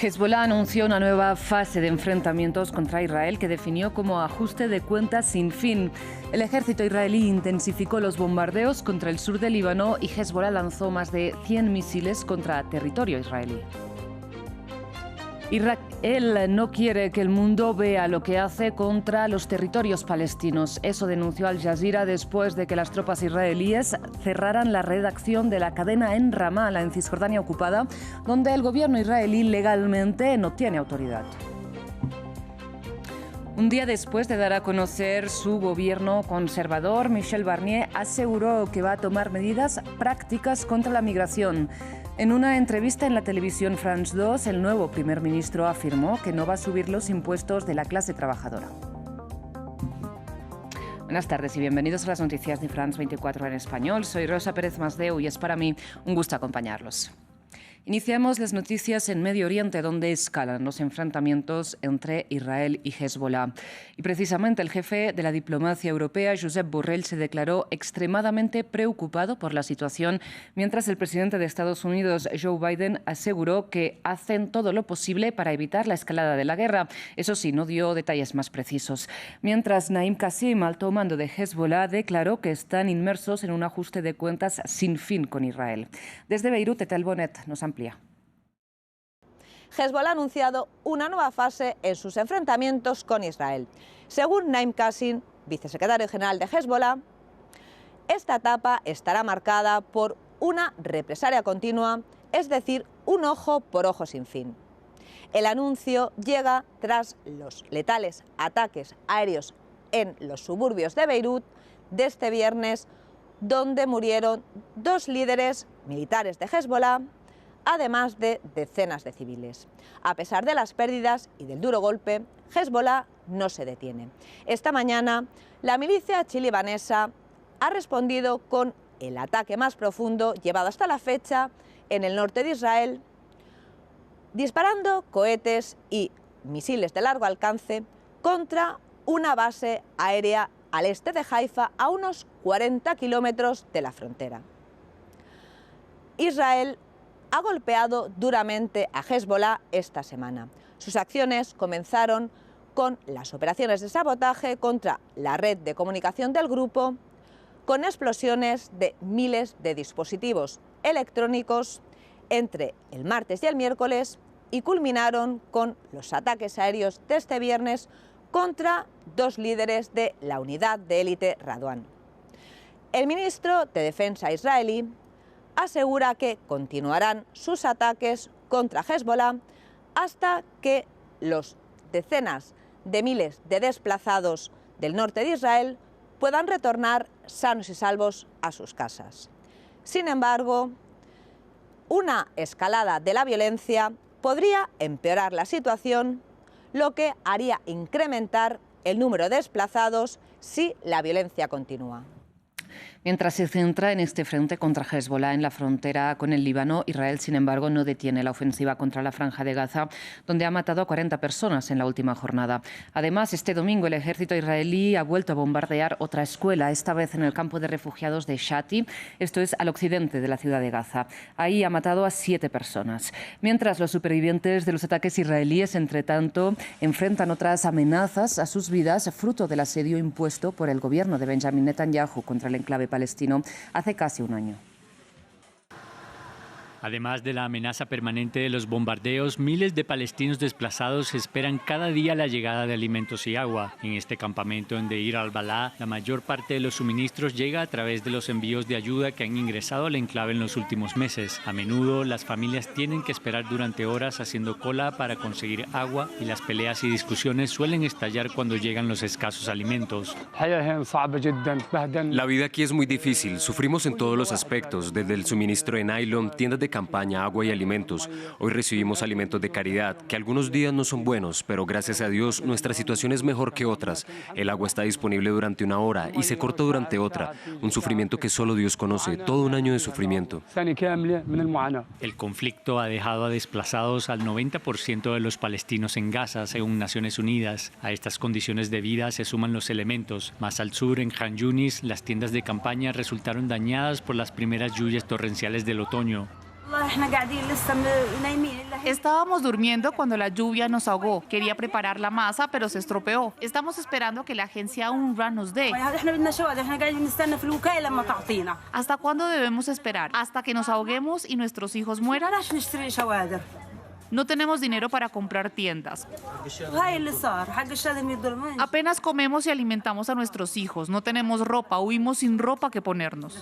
Hezbollah anunció una nueva fase de enfrentamientos contra Israel que definió como ajuste de cuentas sin fin. El ejército israelí intensificó los bombardeos contra el sur del Líbano y Hezbollah lanzó más de 100 misiles contra territorio israelí. Israel no quiere que el mundo vea lo que hace contra los territorios palestinos. Eso denunció Al Jazeera después de que las tropas israelíes cerraran la redacción de la cadena en Ramallah, en Cisjordania ocupada, donde el gobierno israelí legalmente no tiene autoridad. Un día después de dar a conocer su gobierno conservador, Michel Barnier aseguró que va a tomar medidas prácticas contra la migración. En una entrevista en la televisión France 2, el nuevo primer ministro afirmó que no va a subir los impuestos de la clase trabajadora. Buenas tardes y bienvenidos a las noticias de France 24 en español. Soy Rosa Pérez Masdeu y es para mí un gusto acompañarlos. Iniciamos las noticias en Medio Oriente, donde escalan los enfrentamientos entre Israel y Hezbollah. Y precisamente el jefe de la diplomacia europea, Josep Borrell, se declaró extremadamente preocupado por la situación, mientras el presidente de Estados Unidos, Joe Biden, aseguró que hacen todo lo posible para evitar la escalada de la guerra. Eso sí, no dio detalles más precisos. Mientras Naim Qassem, alto mando de Hezbollah, declaró que están inmersos en un ajuste de cuentas sin fin con Israel. Desde Beirut, Etel Bonet nos amplía. Hezbollah ha anunciado una nueva fase en sus enfrentamientos con Israel. Según Naim Qassem, vicesecretario general de Hezbollah, esta etapa estará marcada por una represalia continua, es decir, un ojo por ojo sin fin. El anuncio llega tras los letales ataques aéreos en los suburbios de Beirut de este viernes, donde murieron 2 líderes militares de Hezbollah, además de decenas de civiles. A pesar de las pérdidas y del duro golpe, Hezbollah no se detiene. Esta mañana, la milicia chií-libanesa ha respondido con el ataque más profundo llevado hasta la fecha en el norte de Israel, disparando cohetes y misiles de largo alcance contra una base aérea al este de Haifa, a unos 40 kilómetros de la frontera. Israel ha golpeado duramente a Hezbollah esta semana. Sus acciones comenzaron con las operaciones de sabotaje contra la red de comunicación del grupo, con explosiones de miles de dispositivos electrónicos entre el martes y el miércoles, y culminaron con los ataques aéreos de este viernes contra 2 líderes de la unidad de élite Radwan. El ministro de Defensa israelí asegura que continuarán sus ataques contra Hezbollah hasta que los decenas de miles de desplazados del norte de Israel puedan retornar sanos y salvos a sus casas. Sin embargo, una escalada de la violencia podría empeorar la situación, lo que haría incrementar el número de desplazados si la violencia continúa. Mientras se centra en este frente contra Hezbollah en la frontera con el Líbano, Israel, sin embargo, no detiene la ofensiva contra la Franja de Gaza, donde ha matado a 40 personas en la última jornada. Además, este domingo el ejército israelí ha vuelto a bombardear otra escuela, esta vez en el campo de refugiados de Shati, esto es al occidente de la ciudad de Gaza. Ahí ha matado a 7 personas. Mientras los supervivientes de los ataques israelíes, entre tanto, enfrentan otras amenazas a sus vidas, fruto del asedio impuesto por el gobierno de Benjamin Netanyahu contra el enclave palestino hace casi un año. Además de la amenaza permanente de los bombardeos, miles de palestinos desplazados esperan cada día la llegada de alimentos y agua. En este campamento en Deir al-Balá, la mayor parte de los suministros llega a través de los envíos de ayuda que han ingresado al enclave en los últimos meses. A menudo, las familias tienen que esperar durante horas haciendo cola para conseguir agua y las peleas y discusiones suelen estallar cuando llegan los escasos alimentos. La vida aquí es muy difícil. Sufrimos en todos los aspectos, desde el suministro de nylon, tiendas de campaña, agua y alimentos. Hoy recibimos alimentos de caridad, que algunos días no son buenos, pero gracias a Dios nuestra situación es mejor que otras. El agua está disponible durante una hora y se corta durante otra. Un sufrimiento que solo Dios conoce, todo un año de sufrimiento. El conflicto ha dejado a desplazados al 90% de los palestinos en Gaza, según Naciones Unidas. A estas condiciones de vida se suman los elementos. Más al sur, en Khan Yunis, las tiendas de campaña resultaron dañadas por las primeras lluvias torrenciales del otoño. Estábamos durmiendo cuando la lluvia nos ahogó. Quería preparar la masa, pero se estropeó. Estamos esperando que la agencia UNRWA nos dé. ¿Hasta cuándo debemos esperar? ¿Hasta que nos ahoguemos y nuestros hijos mueran? No tenemos dinero para comprar tiendas. Apenas comemos y alimentamos a nuestros hijos. No tenemos ropa, huimos sin ropa que ponernos.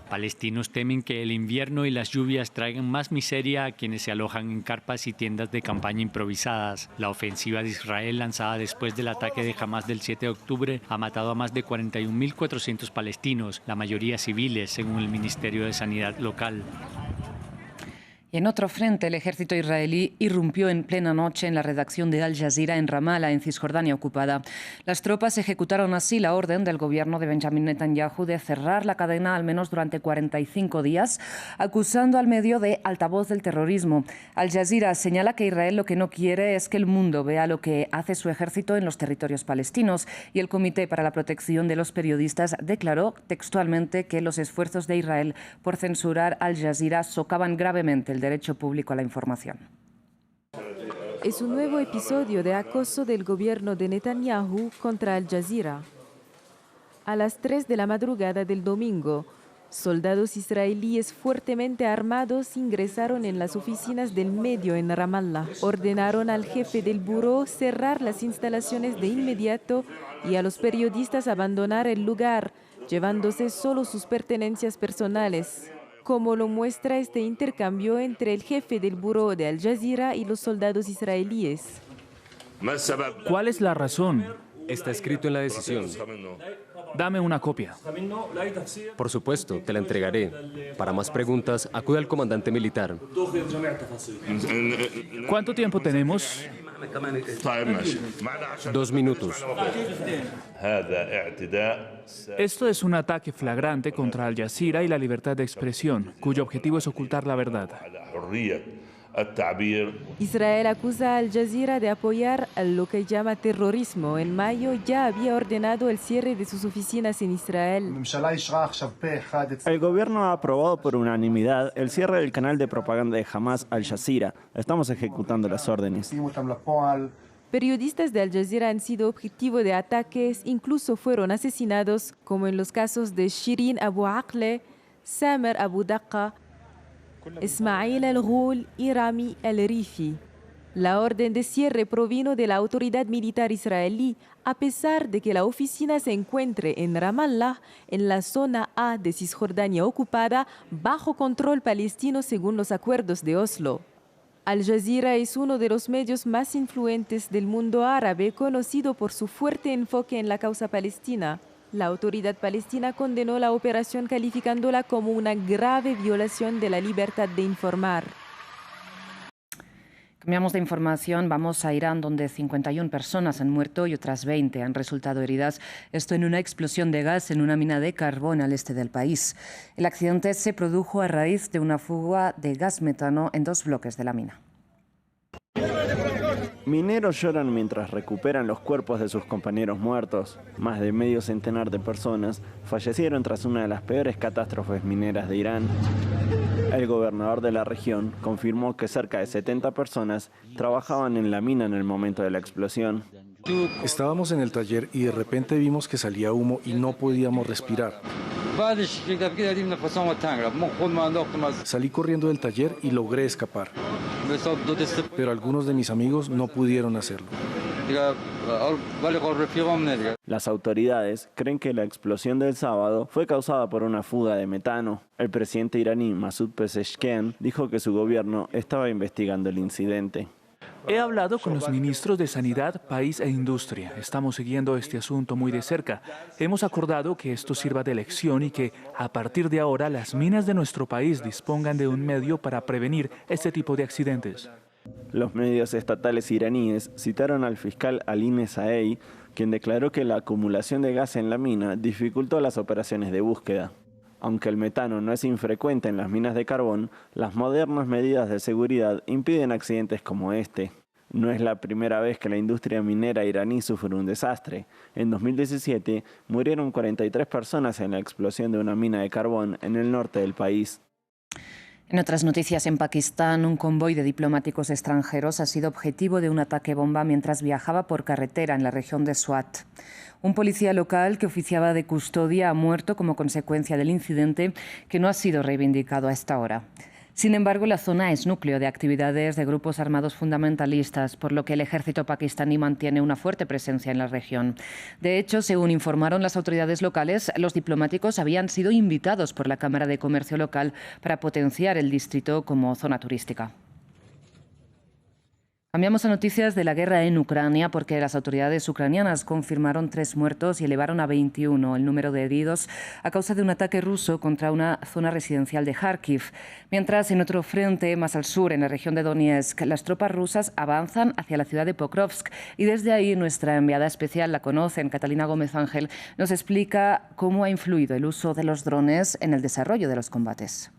Palestinos temen que el invierno y las lluvias traigan más miseria a quienes se alojan en carpas y tiendas de campaña improvisadas. La ofensiva de Israel, lanzada después del ataque de Hamás del 7 de octubre, ha matado a más de 41.400 palestinos, la mayoría civiles, según el Ministerio de Sanidad local. Y en otro frente, el ejército israelí irrumpió en plena noche en la redacción de Al Jazeera en Ramallah, en Cisjordania ocupada. Las tropas ejecutaron así la orden del gobierno de Benjamin Netanyahu de cerrar la cadena al menos durante 45 días, acusando al medio de altavoz del terrorismo. Al Jazeera señala que Israel lo que no quiere es que el mundo vea lo que hace su ejército en los territorios palestinos, y el Comité para la Protección de los Periodistas declaró textualmente que los esfuerzos de Israel por censurar Al Jazeera socavan gravemente el derecho público a la información. Es un nuevo episodio de acoso del gobierno de Netanyahu contra Al Jazeera. A las 3 de la madrugada del domingo, soldados israelíes fuertemente armados ingresaron en las oficinas del medio en Ramallah. Ordenaron al jefe del buró cerrar las instalaciones de inmediato y a los periodistas abandonar el lugar, llevándose solo sus pertenencias personales, como lo muestra este intercambio entre el jefe del buró de Al Jazeera y los soldados israelíes. ¿Cuál es la razón? Está escrito en la decisión. Dame una copia. Por supuesto, te la entregaré. Para más preguntas, acude al comandante militar. ¿Cuánto tiempo tenemos? 2 minutos. Esto es un ataque flagrante contra Al Jazeera y la libertad de expresión, cuyo objetivo es ocultar la verdad. Israel acusa a Al Jazeera de apoyar a lo que llama terrorismo. En mayo ya había ordenado el cierre de sus oficinas en Israel. El gobierno ha aprobado por unanimidad el cierre del canal de propaganda de Hamás Al Jazeera. Estamos ejecutando las órdenes. Periodistas de Al Jazeera han sido objetivo de ataques, incluso fueron asesinados, como en los casos de Shirin Abu Akleh, Samer Abu Daqqa, Ismail al-Ghul y Rami al-Rifi. La orden de cierre provino de la autoridad militar israelí, a pesar de que la oficina se encuentre en Ramallah, en la zona A de Cisjordania ocupada, bajo control palestino según los acuerdos de Oslo. Al Jazeera es uno de los medios más influyentes del mundo árabe, conocido por su fuerte enfoque en la causa palestina. La autoridad palestina condenó la operación calificándola como una grave violación de la libertad de informar. Cambiamos de información, vamos a Irán, donde 51 personas han muerto y otras 20 han resultado heridas. Esto en una explosión de gas en una mina de carbón al este del país. El accidente se produjo a raíz de una fuga de gas metano en 2 bloques de la mina. Mineros lloran mientras recuperan los cuerpos de sus compañeros muertos. Más de medio centenar de personas fallecieron tras una de las peores catástrofes mineras de Irán. El gobernador de la región confirmó que cerca de 70 personas trabajaban en la mina en el momento de la explosión. Estábamos en el taller y de repente vimos que salía humo y no podíamos respirar. Salí corriendo del taller y logré escapar, pero algunos de mis amigos no pudieron hacerlo. Las autoridades creen que la explosión del sábado fue causada por una fuga de metano. El presidente iraní Masoud Pezeshkian dijo que su gobierno estaba investigando el incidente. He hablado con los ministros de Sanidad, País e Industria. Estamos siguiendo este asunto muy de cerca. Hemos acordado que esto sirva de lección y que, a partir de ahora, las minas de nuestro país dispongan de un medio para prevenir este tipo de accidentes. Los medios estatales iraníes citaron al fiscal Aline Saei, quien declaró que la acumulación de gas en la mina dificultó las operaciones de búsqueda. Aunque el metano no es infrecuente en las minas de carbón, las modernas medidas de seguridad impiden accidentes como este. No es la primera vez que la industria minera iraní sufre un desastre. En 2017 murieron 43 personas en la explosión de una mina de carbón en el norte del país. En otras noticias, en Pakistán, un convoy de diplomáticos extranjeros ha sido objetivo de un ataque bomba mientras viajaba por carretera en la región de Swat. Un policía local que oficiaba de custodia ha muerto como consecuencia del incidente, que no ha sido reivindicado a esta hora. Sin embargo, la zona es núcleo de actividades de grupos armados fundamentalistas, por lo que el ejército pakistaní mantiene una fuerte presencia en la región. De hecho, según informaron las autoridades locales, los diplomáticos habían sido invitados por la Cámara de Comercio local para potenciar el distrito como zona turística. Cambiamos a noticias de la guerra en Ucrania porque las autoridades ucranianas confirmaron 3 muertos y elevaron a 21 el número de heridos a causa de un ataque ruso contra una zona residencial de Kharkiv. Mientras, en otro frente, más al sur, en la región de Donetsk, las tropas rusas avanzan hacia la ciudad de Pokrovsk y desde ahí nuestra enviada especial, la conocen, Catalina Gómez Ángel, nos explica cómo ha influido el uso de los drones en el desarrollo de los combates.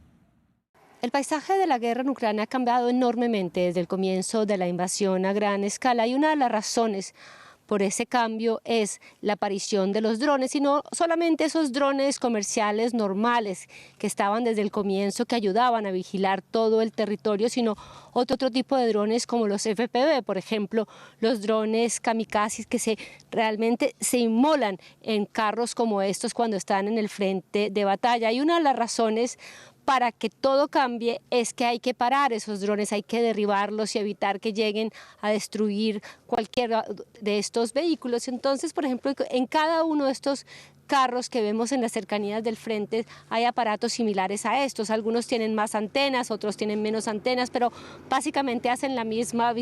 El paisaje de la guerra en Ucrania ha cambiado enormemente desde el comienzo de la invasión a gran escala y una de las razones por ese cambio es la aparición de los drones, y no solamente esos drones comerciales normales que estaban desde el comienzo, que ayudaban a vigilar todo el territorio, sino otro tipo de drones como los FPV, por ejemplo, los drones kamikazes que realmente se inmolan en carros como estos cuando están en el frente de batalla. Y una de las razones para que todo cambie es que hay que parar esos drones, hay que derribarlos y evitar que lleguen a destruir cualquiera de estos vehículos. Entonces, por ejemplo, en cada uno de estos carros que vemos en las cercanías del frente hay aparatos similares a estos. Algunos tienen más antenas, otros tienen menos antenas, pero básicamente hacen la misma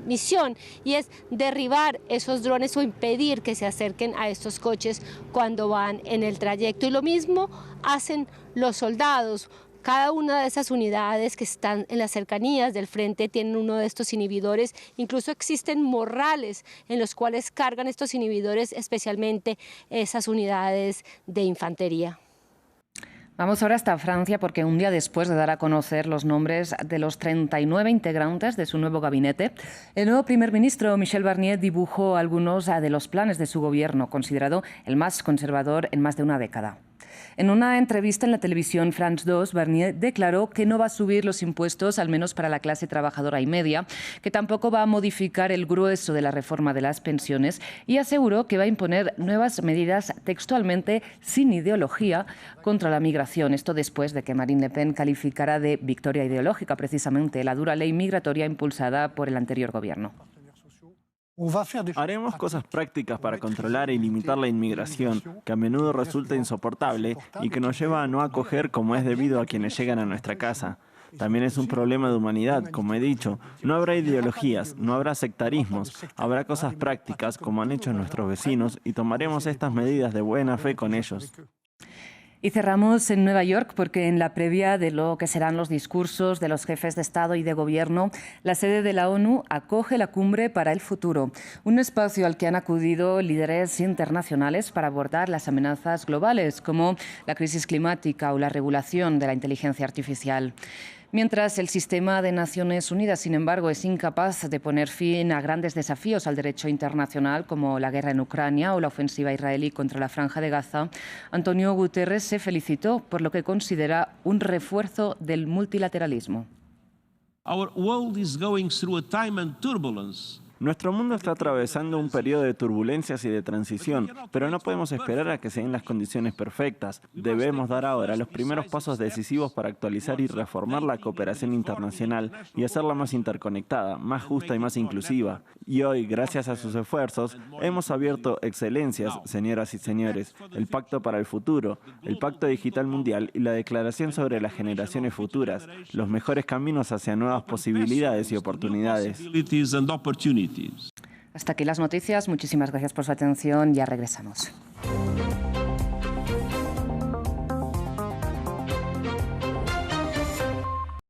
misión, y es derribar esos drones o impedir que se acerquen a estos coches cuando van en el trayecto. Y lo mismo hacen los soldados. Cada una de esas unidades que están en las cercanías del frente tienen uno de estos inhibidores. Incluso existen morrales en los cuales cargan estos inhibidores, especialmente esas unidades de infantería. Vamos ahora hasta Francia porque un día después de dar a conocer los nombres de los 39 integrantes de su nuevo gabinete, el nuevo primer ministro Michel Barnier dibujó algunos de los planes de su gobierno, considerado el más conservador en más de una década. En una entrevista en la televisión France 2, Barnier declaró que no va a subir los impuestos, al menos para la clase trabajadora y media, que tampoco va a modificar el grueso de la reforma de las pensiones, y aseguró que va a imponer nuevas medidas textualmente sin ideología contra la migración. Esto después de que Marine Le Pen calificara de victoria ideológica precisamente la dura ley migratoria impulsada por el anterior gobierno. Haremos cosas prácticas para controlar y limitar la inmigración, que a menudo resulta insoportable y que nos lleva a no acoger como es debido a quienes llegan a nuestra casa. También es un problema de humanidad, como he dicho. No habrá ideologías, no habrá sectarismos, habrá cosas prácticas como han hecho nuestros vecinos y tomaremos estas medidas de buena fe con ellos. Y cerramos en Nueva York porque en la previa de lo que serán los discursos de los jefes de Estado y de Gobierno, la sede de la ONU acoge la Cumbre para el Futuro, un espacio al que han acudido líderes internacionales para abordar las amenazas globales como la crisis climática o la regulación de la inteligencia artificial. Mientras el sistema de Naciones Unidas, sin embargo, es incapaz de poner fin a grandes desafíos al derecho internacional, como la guerra en Ucrania o la ofensiva israelí contra la Franja de Gaza, Antonio Guterres se felicitó por lo que considera un refuerzo del multilateralismo. Our world is going through a time and turbulence. Nuestro mundo está atravesando un periodo de turbulencias y de transición, pero no podemos esperar a que se den las condiciones perfectas. Debemos dar ahora los primeros pasos decisivos para actualizar y reformar la cooperación internacional y hacerla más interconectada, más justa y más inclusiva. Y hoy, gracias a sus esfuerzos, hemos abierto excelencias, señoras y señores, el Pacto para el Futuro, el Pacto Digital Mundial y la Declaración sobre las Generaciones Futuras, los mejores caminos hacia nuevas posibilidades y oportunidades. Hasta aquí las noticias. Muchísimas gracias por su atención. Ya regresamos.